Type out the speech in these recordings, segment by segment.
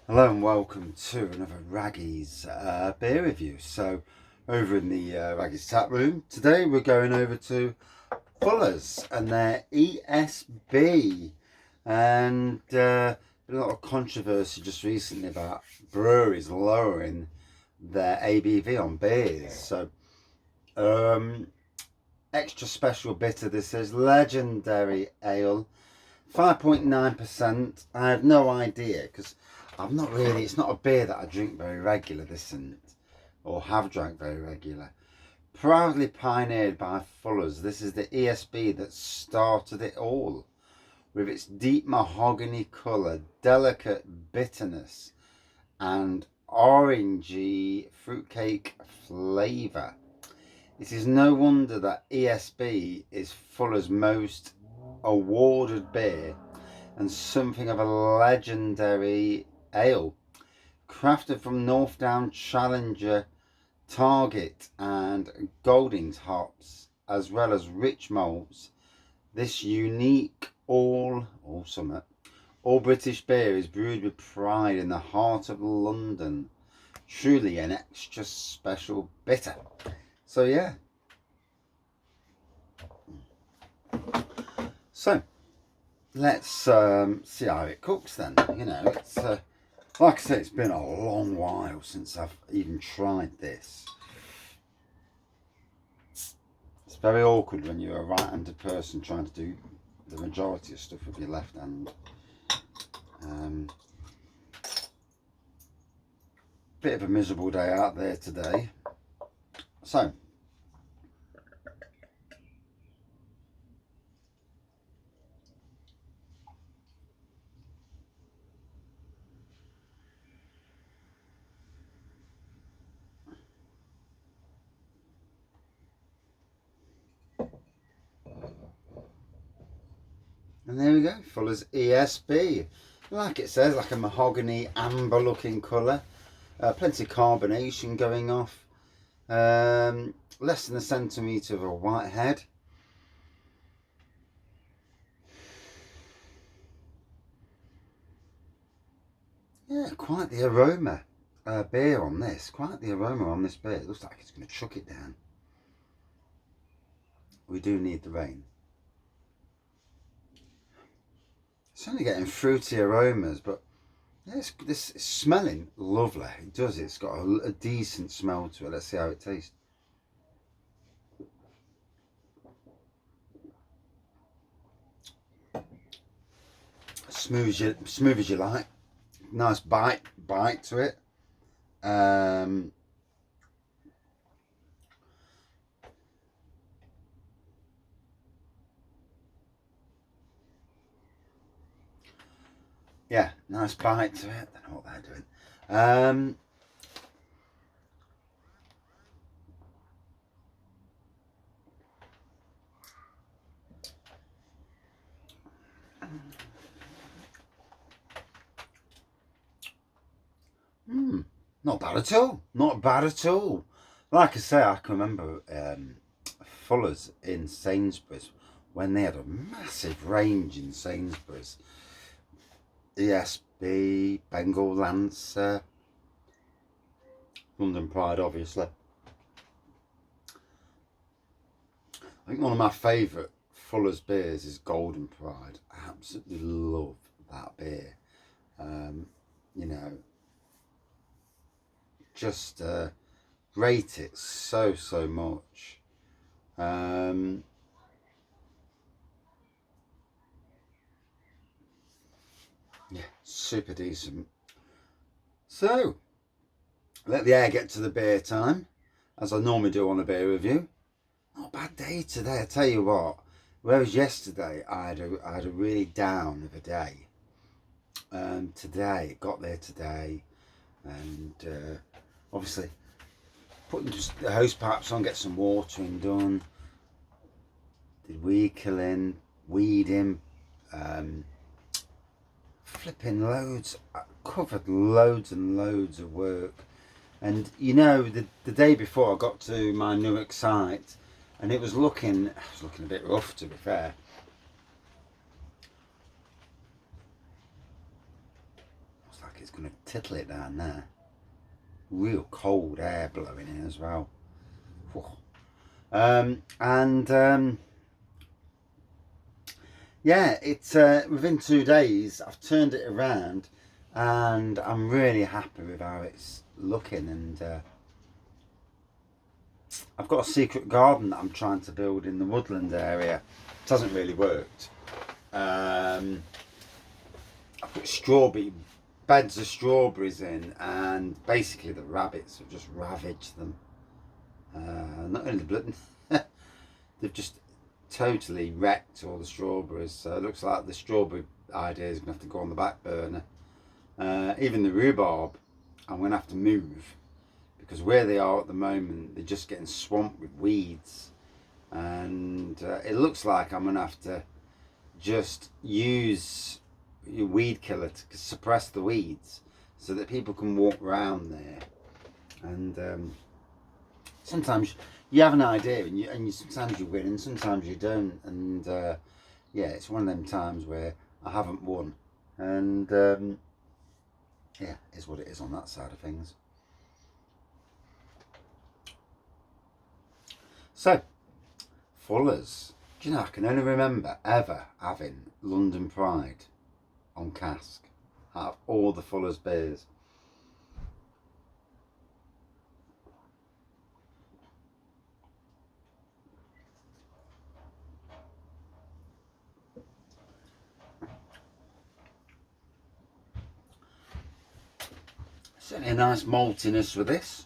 Hello and welcome to another Raggy's beer review. So over in the Raggy's tap room today we're going over to Fuller's and their ESB, and been a lot of controversy just recently about breweries lowering their ABV on beers. So extra special bitter, this is legendary ale, 5.9%. I have no idea because I've not really, it's not a beer that I drink very regular, this isn't, or have drank very regular. Proudly pioneered by Fuller's, this is the ESB that started it all. With its deep mahogany colour, delicate bitterness and orangey fruitcake flavour. It is no wonder that ESB is Fuller's most awarded beer and something of a legendary ale. Crafted from Northdown Challenger, Target and Goldings hops, as well as rich malts, this unique all British beer is brewed with pride in the heart of London. Truly an extra special bitter. So yeah. So let's see how it cooks then. You know, it's like I said, it's been a long while since I've even tried this. It's very awkward when you're a right-handed person trying to do the majority of stuff with your left hand. Bit of a miserable day out there today. So and there we go, Fuller's ESB. Like it says, like a mahogany amber looking colour. Plenty of carbonation going off. Less than a centimetre of a white head. Yeah, quite the aroma beer on this. Quite the aroma on this beer. It looks like it's going to chuck it down. We do need the rain. It's only getting fruity aromas, but yeah, this is smelling lovely. It does. It's got a decent smell to it. Let's see how it tastes. Smooth as you like. Nice bite to it. Yeah, nice bite to it. I don't know what they're doing. Not bad at all. Not bad at all. Like I say, I can remember Fuller's in Sainsbury's when they had a massive range in Sainsbury's. ESB, Bengal Lancer, London Pride, obviously. I think one of my favourite Fuller's beers is Golden Pride. I absolutely love that beer. You know, just rate it so much. Yeah, super decent. So let the air get to the beer time, as I normally do on a beer review. Not a bad day today, I tell you what. Whereas yesterday I had a really down of a day. Today, got there today, and obviously putting just the hose pipes on, get some watering done. Did weed killing, weeding, flipping loads, covered loads and loads of work. And you know, the day before I got to my Newark site, and it was looking a bit rough, to be fair. it's going to tittle it down there. Real cold air blowing in as well. Yeah, it's within 2 days I've turned it around, and I'm really happy with how it's looking. And I've got a secret garden that I'm trying to build in the woodland area. It hasn't really worked. I put beds of strawberries in, and basically the rabbits have just ravaged them. Not only the blood, they've just totally wrecked all the strawberries. So it looks like the strawberry idea is going to have to go on the back burner. Even the rhubarb, I'm going to have to move, because where they are at the moment, they're just getting swamped with weeds. And it looks like I'm going to have to just use your weed killer to suppress the weeds, so that people can walk around there. And sometimes you have an idea, and sometimes you win and sometimes you don't. And yeah, it's one of them times where I haven't won. And yeah, it's what it is on that side of things. So, Fuller's. Do you know, I can only remember ever having London Pride on cask out of all the Fuller's beers. Certainly a nice maltiness with this.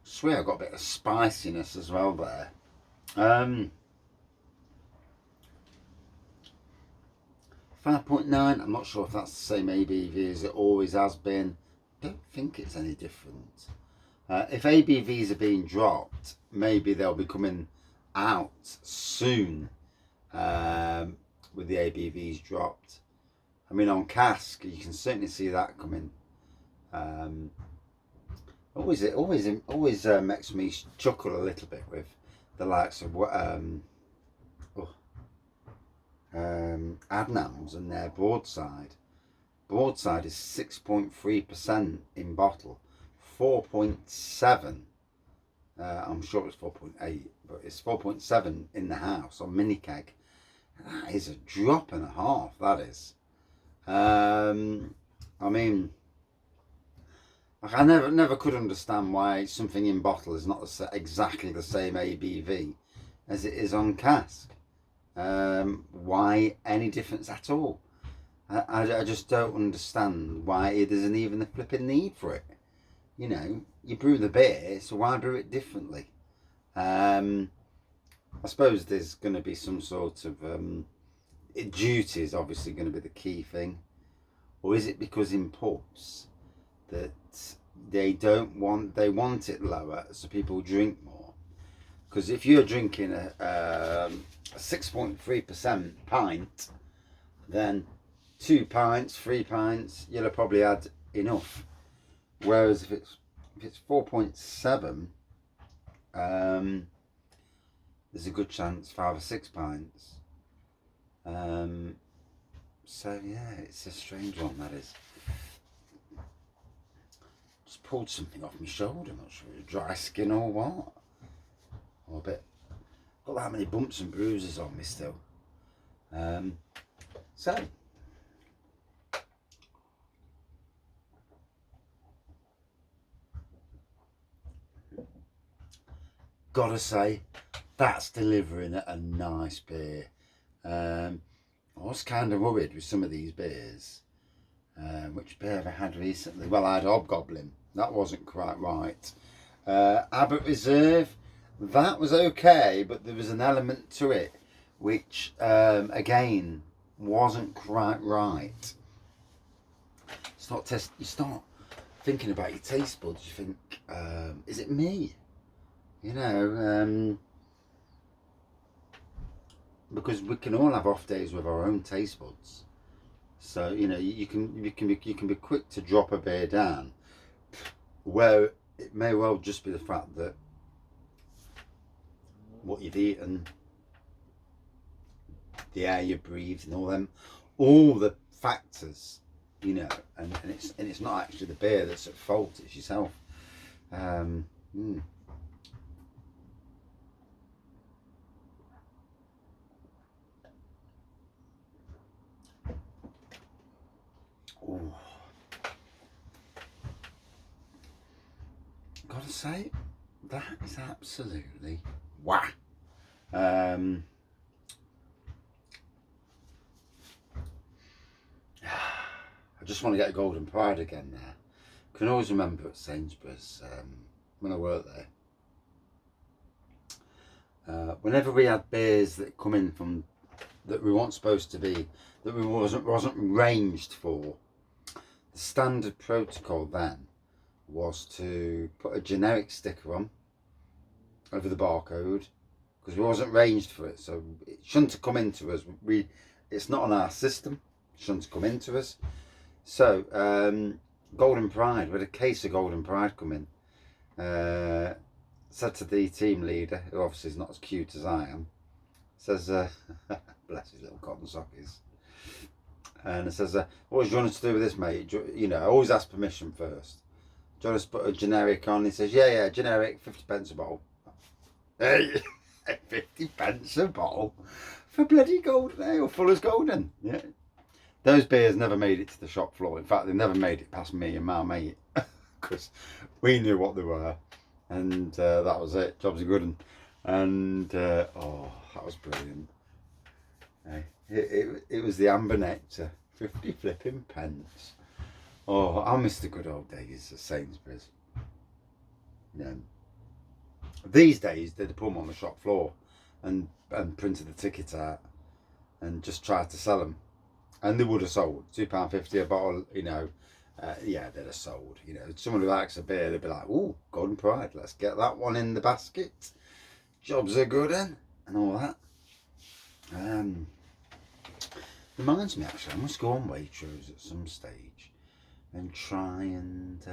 I swear I've got a bit of spiciness as well there. 5.9, I'm not sure if that's the same ABV as it always has been. I don't think it's any different. If ABVs are being dropped, maybe they'll be coming out soon with the ABVs dropped. I mean, on cask, you can certainly see that coming. Always makes me chuckle a little bit with the likes of Adnams and their broadside. Broadside is 6.3% in bottle, 4.7. I'm sure it's 4.8, but it's 4.7 in the house on mini keg. That is a drop and a half. That is. I mean, I never could understand why something in bottle is not exactly the same ABV as it is on cask. Why any difference at all? I just don't understand why there isn't even a flipping need for it. You know, you brew the beer, so why brew it differently? I suppose there's going to be some sort of duty is obviously going to be the key thing, or is it because in pubs that they want it lower so people drink more? Because if you're drinking a 6.3% pint, then 2 pints, 3 pints, you'll have probably had enough. Whereas if it's 4.7, there's a good chance 5 or 6 pints. So yeah, it's a strange one, that is. Just pulled something off my shoulder. I'm not sure it's dry skin or what. Or a bit. Got that many bumps and bruises on me still. So gotta say, that's delivering a nice beer. I was kind of worried with some of these beers. Which beer have I had recently? Well, I had Hobgoblin. That wasn't quite right. Abbott Reserve, that was okay, but there was an element to it which, again, wasn't quite right. You start thinking about your taste buds. You think, is it me? You know, because we can all have off days with our own taste buds. So you know, you can be quick to drop a beer down, where it may well just be the fact that what you've eaten, the air you breathe, and all the factors you know, and it's not actually the beer that's at fault, it's yourself. Ooh. Gotta say, that is absolutely wow. I just want to get a Golden Pride again now. I can always remember at Sainsbury's when I worked there. Whenever we had beers that come in from that we weren't supposed to be, that we wasn't ranged for, the standard protocol then was to put a generic sticker on over the barcode, because we wasn't ranged for it, so it shouldn't have come into us. It's not on our system, it shouldn't have come into us. So Golden Pride, we had a case of Golden Pride come in. Said to the team leader, who obviously is not as cute as I am, says, bless his little cotton sockies, and it says, what do you want us to do with this, mate? You know, I always ask permission first. Do you want us to put a generic on? He says, yeah, generic, 50 pence a bottle. Hey, 50 pence a bottle for bloody Golden Ale, Fuller's Golden. Yeah. Those beers never made it to the shop floor. In fact, they never made it past me and my mate, because we knew what they were, and that was it. Jobs are good. And oh, that was brilliant. It was the Amber Nectar, 50 flipping pence. Oh, I miss the good old days at Sainsbury's. Yeah. These days, they'd put them on the shop floor and printed the ticket out and just tried to sell them. And they would have sold £2.50 a bottle, you know. Yeah, they'd have sold. You know, someone who likes a beer, they'd be like, "Ooh, Golden Pride, let's get that one in the basket. Jobs are good, and all that." Reminds me, actually, I must go on Waitrose at some stage and try and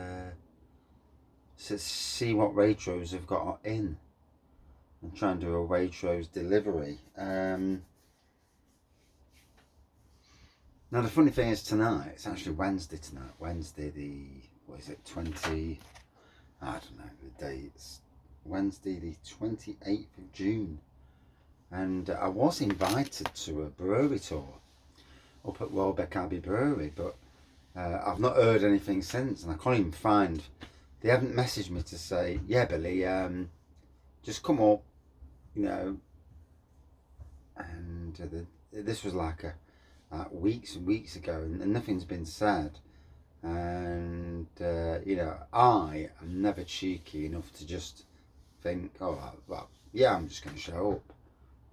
see what Waitrose have got in, and try and do a Waitrose delivery. Now the funny thing is, tonight, it's actually Wednesday tonight. Wednesday the, what is it, 20, I don't know the dates. Wednesday the 28th of June. And I was invited to a brewery tour up at Welbeck Abbey Brewery, but I've not heard anything since, and I can't even find, they haven't messaged me to say, yeah Billy, just come up, you know. And this was like weeks and weeks ago, and nothing's been said. And you know, I am never cheeky enough to just think, oh well, yeah, I'm just going to show up.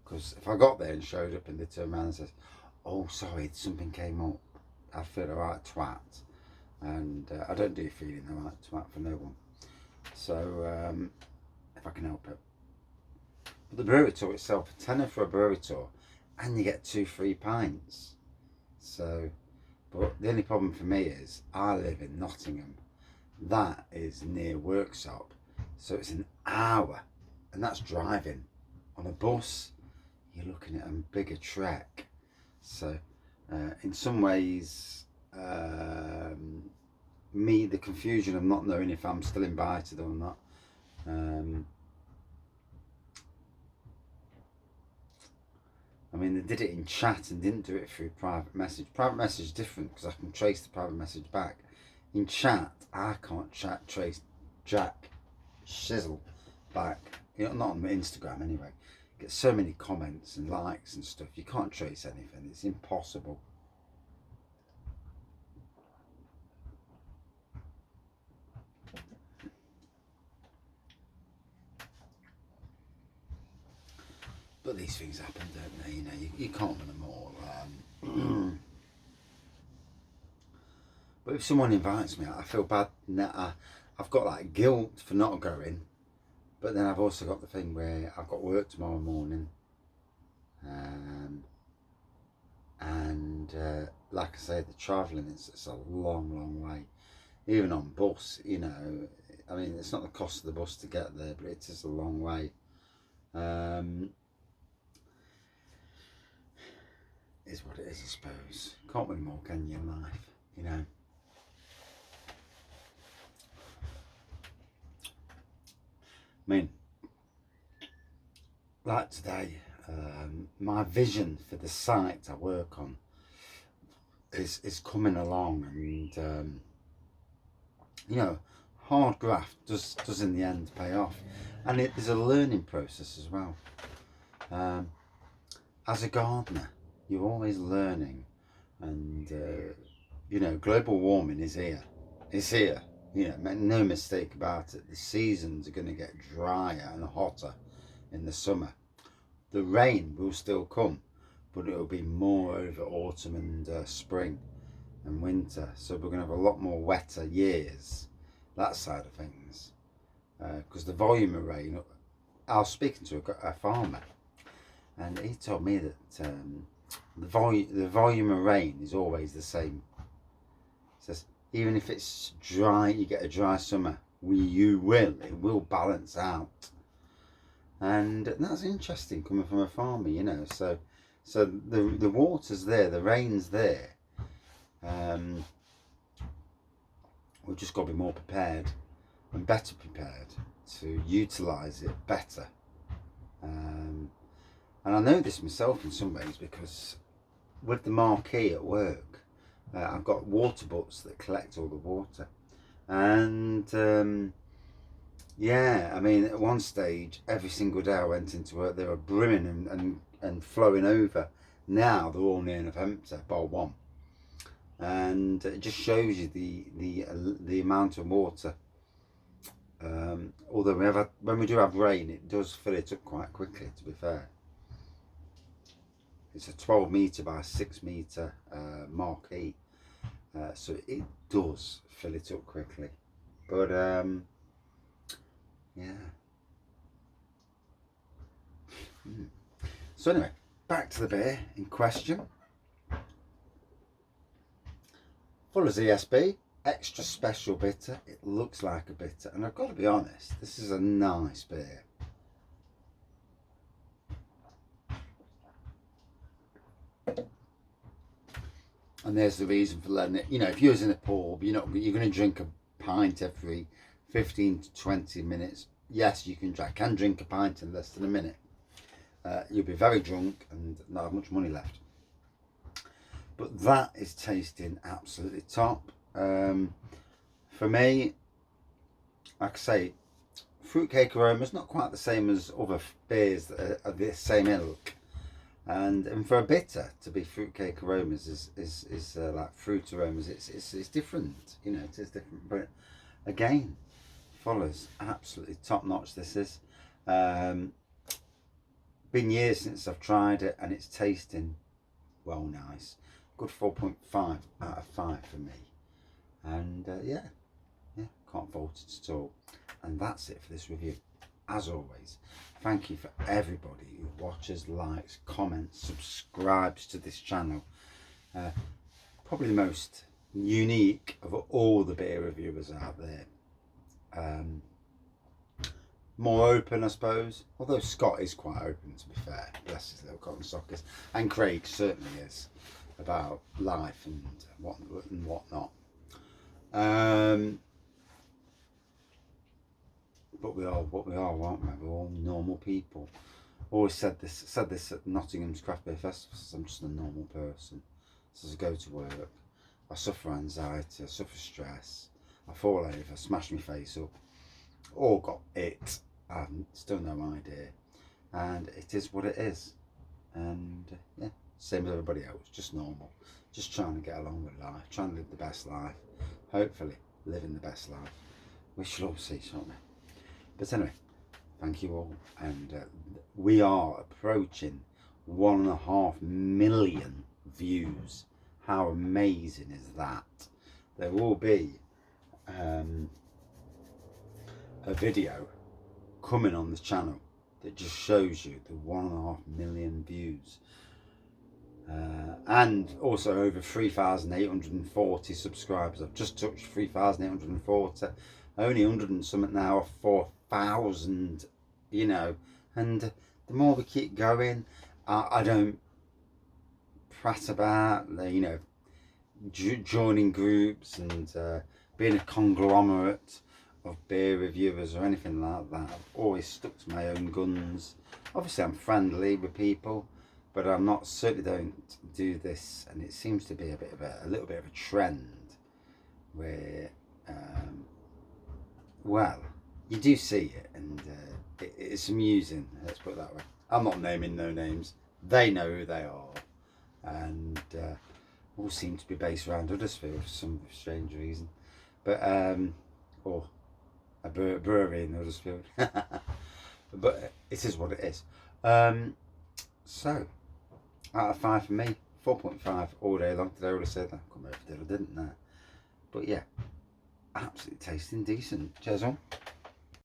Because if I got there and showed up and they turned around and said, oh sorry, something came up, I feel a right twat, and I don't do feeling the right twat for no one. So if I can help it. But the brewery tour itself, a tenner for a brewery tour, and you get 2 free pints. So, but the only problem for me is I live in Nottingham. That is near Worksop, so it's an hour, and that's driving. On a bus, you're looking at a bigger trek. So, in some ways, the confusion of not knowing if I'm still invited or not. I mean, they did it in chat and didn't do it through private message. Private message is different because I can trace the private message back. In chat, I can't trace Jack Shizzle back. You know, not on Instagram anyway. Get so many comments and likes and stuff. You can't trace anything. It's impossible. But these things happen, don't they? You know, you can't win them all. But if someone invites me, I feel bad. I've got like guilt for not going. But then I've also got the thing where I've got work tomorrow morning. And like I say, the travelling, it's a long, long way. Even on bus, you know, I mean, it's not the cost of the bus to get there, but it is a long way. Is what it is, I suppose. Can't win more, can you, in life? You know. I mean, like today, my vision for the site I work on is coming along, and you know, hard graft does in the end pay off, and it is a learning process as well. As a gardener, you're always learning, and you know, global warming is here. It's here. You know, make no mistake about it. The seasons are going to get drier and hotter in the summer. The rain will still come, but it will be more over autumn and spring and winter. So we're going to have a lot more wetter years, that side of things. Because the volume of rain, I was speaking to a farmer, and he told me that the volume of rain is always the same. He says, even if it's dry, you get a dry summer, it will balance out. And that's interesting coming from a farmer, you know. So the water's there, the rain's there. We've just got to be more prepared and better prepared to utilise it better. And I know this myself in some ways, because with the marquee at work, I've got water butts that collect all the water. And yeah, I mean, at one stage, every single day I went into work, they were brimming and flowing over. Now they're all near enough empty, bar one. And it just shows you the amount of water. Although when we do have rain, it does fill it up quite quickly, to be fair. It's a 12 metre by 6 metre marquee, so it does fill it up quickly. But yeah. So anyway, back to the beer in question. Fuller's ESB, extra special bitter. It looks like a bitter, and I've got to be honest, this is a nice beer. And there's the reason for letting it, you know, if you're in a pub, you're going to drink a pint every 15 to 20 minutes. Yes, you can drink a pint in less than a minute. You'll be very drunk and not have much money left. But that is tasting absolutely top. For me, like I say, fruitcake aroma is not quite the same as other beers that are the same ilk. And for a bitter to be fruitcake aromas is like fruit aromas, it's different, you know, it is different. But again, Fuller's absolutely top notch. This is been years since I've tried it, and it's tasting well nice. Good 4.5 out of 5 for me. And yeah, can't fault it at all. And that's it for this review. As always, thank you for everybody who watches, likes, comments, subscribes to this channel. Probably the most unique of all the beer reviewers out there. More open, I suppose. Although Scott is quite open, to be fair. Bless his little cotton sockers. And Craig certainly is, about life and whatnot. But we are what we are, aren't we? We're all normal people. Always said this at Nottingham's Craft Beer Festival. I'm just a normal person. So as I go to work, I suffer anxiety, I suffer stress, I fall over, smash my face up, or got it, and still no idea. And it is what it is. And yeah, same as everybody else, just normal. Just trying to get along with life, trying to live the best life. Hopefully, living the best life. We shall all see, shan't we? But anyway, thank you all, and we are approaching 1.5 million views. How amazing is that? There will be a video coming on the channel that just shows you the 1.5 million views, and also over 3,840 subscribers. I've just touched 3,840. Only 100 and something now, 4,000, you know. And the more we keep going, I don't prat about, you know, joining groups and being a conglomerate of beer reviewers or anything like that. I've always stuck to my own guns. Obviously I'm friendly with people, but I'm not, certainly don't do this, and it seems to be a little bit of a trend where well, you do see it, and it's amusing, let's put it that way. I'm not naming no names, they know who they are, and all seem to be based around Huddersfield for some strange reason, but or a brewery in Huddersfield. But it is what it is. So out of 5 for me, 4.5 all day long. Did I already say that? I can't remember if I did or didn't there. But yeah, absolutely tasting decent. Cheers on.